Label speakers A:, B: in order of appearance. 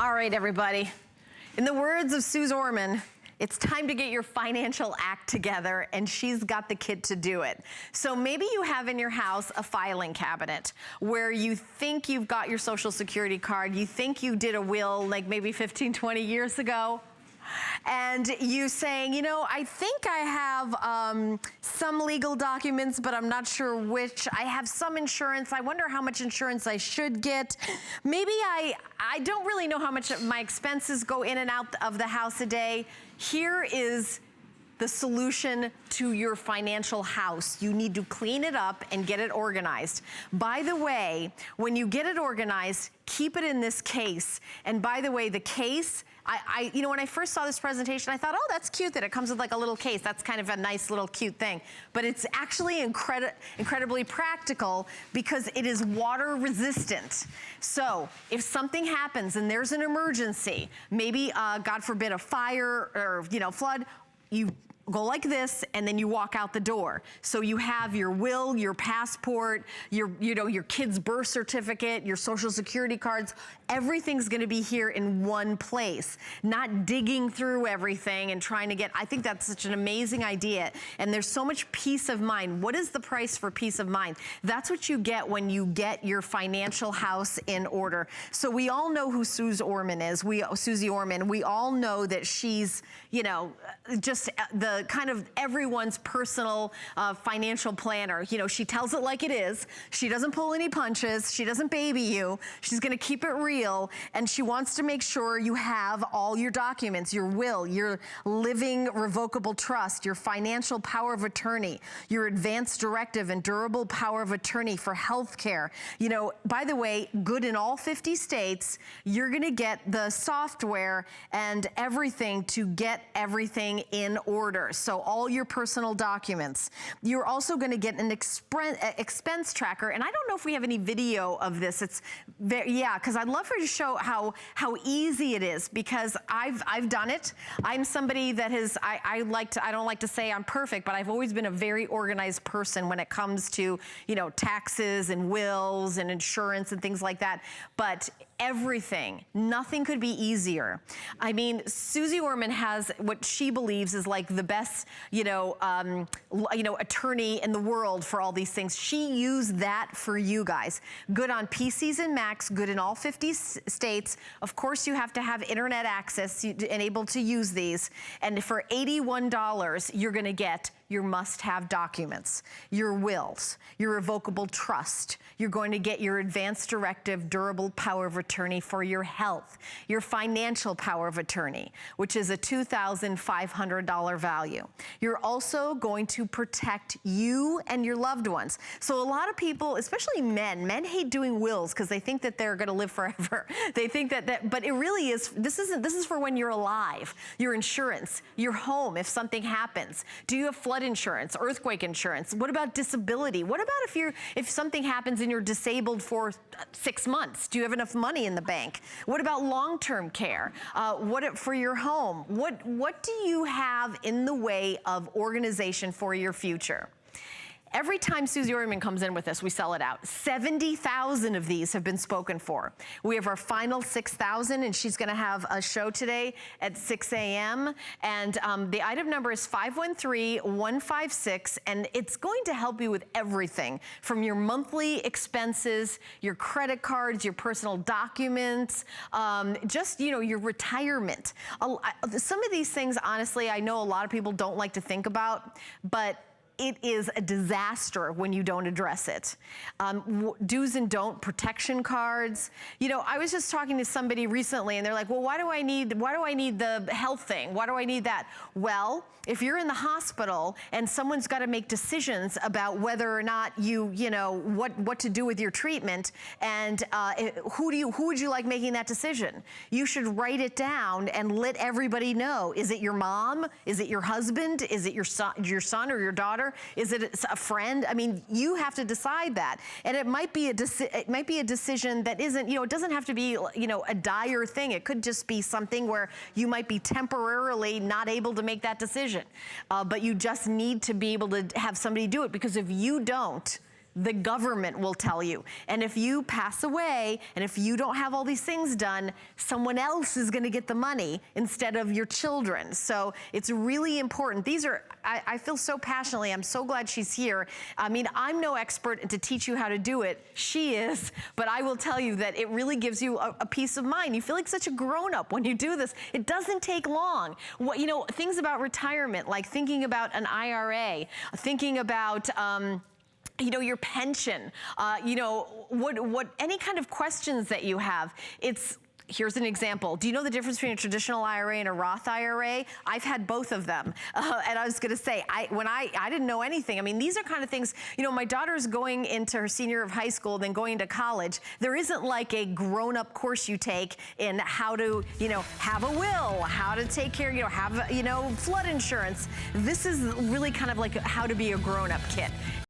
A: All right, everybody. In the words of Suze Orman, it's time to get your financial act together, and she's got the kit to do it. So maybe you have in your house a filing cabinet where you think you've got your Social Security card, you think you did a will like maybe 15, 20 years ago, and you saying, you know, I think I have some legal documents, but I'm not sure which. I have some insurance. I wonder how much insurance I should get. Maybe I don't really know how much my expenses go in and out of the house a day. Here is the solution to your financial house. You need to clean it up and get it organized. By the way, when you get it organized, keep it in this case. And by the way, the case, you know, when I first saw this presentation, I thought, oh, that's cute that it comes with like a little case. That's kind of a nice little cute thing. But it's actually incredibly practical because it is water resistant. So if something happens and there's an emergency, maybe, God forbid, a fire or, you know, flood, you go like this, and then you walk out the door. So you have your will, your passport, your kid's birth certificate, your Social Security cards. Everything's gonna be here in one place, not digging through everything and trying to get, I think that's such an amazing idea. And there's so much peace of mind. What is the price for peace of mind? That's what you get when you get your financial house in order. So we all know who Suze Orman is, Suze Orman. We all know that she's, you know, just the kind of everyone's personal financial planner. You know, she tells it like it is. She doesn't pull any punches. She doesn't baby you. She's gonna keep it real, and she wants to make sure you have all your documents, your will, your living revocable trust, your financial power of attorney, your advanced directive and durable power of attorney for health care. You know, by the way, good in all 50 states. You're gonna get the software and everything to get everything in order. So all your personal documents. You're also gonna get an expense tracker, and I don't know if we have any video of this. It's very, yeah, because I'd love for you to show how easy it is, because I've done it. I'm somebody that has, I don't like to say I'm perfect, but I've always been a very organized person when it comes to, you know, taxes and wills and insurance and things like that. But everything, nothing could be easier. I mean, Suze Orman has what she believes is like the best, attorney in the world for all these things. She used that for you guys. Good on PCs and Macs, good in all 50 states. Of course, you have to have internet access and able to use these. And for $81, you're gonna get your must-have documents, your wills, your revocable trust. You're going to get your advanced directive, durable power of attorney for your health, your financial power of attorney, which is a $2,500 value. You're also going to protect you and your loved ones. So a lot of people, especially men hate doing wills because they think that they're gonna live forever. They think that, but it really is, this is for when you're alive. Your insurance, your home, if something happens. Do you have flood insurance, earthquake insurance? What about disability? What about if something happens and you're disabled for 6 months? Do you have enough money in the bank? What about long-term care? What for your home? What do you have in the way of organization for your future? Every time Suze Orman comes in with this, we sell it out. 70,000 of these have been spoken for. We have our final 6,000, and she's gonna have a show today at 6 a.m. And the item number is 513156, and it's going to help you with everything from your monthly expenses, your credit cards, your personal documents, just, you know, your retirement. Some of these things, honestly, I know a lot of people don't like to think about, but it is a disaster when you don't address it. Do's and don't protection cards. You know, I was just talking to somebody recently and they're like, well, why do I need the health thing? Why do I need that? Well, if you're in the hospital and someone's got to make decisions about whether or not you know, what to do with your treatment, and who would you like making that decision? You should write it down and let everybody know. Is it your mom? Is it your husband? Is it your son or your daughter? Is it a friend? I mean, you have to decide that. And it might be a decision that isn't, you know, it doesn't have to be, you know, a dire thing. It could just be something where you might be temporarily not able to make that decision. But you just need to be able to have somebody do it, because if you don't, the government will tell you. And if you pass away, and if you don't have all these things done, someone else is gonna get the money instead of your children. So it's really important. These are, I feel so passionately, I'm so glad she's here. I mean, I'm no expert to teach you how to do it. She is, but I will tell you that it really gives you a peace of mind. You feel like such a grown-up when you do this. It doesn't take long. What, you know, things about retirement, like thinking about an IRA, thinking about, you know, your pension, you know, what any kind of questions that you have. Here's an example. Do you know the difference between a traditional IRA and a Roth IRA? I've had both of them. And I was gonna say, I didn't know anything. I mean, these are kind of things, you know, my daughter's going into her senior year of high school, then going to college. There isn't like a grown-up course you take in how to, you know, have a will, how to take care, you know, have, you know, flood insurance. This is really kind of like how to be a grown-up kid.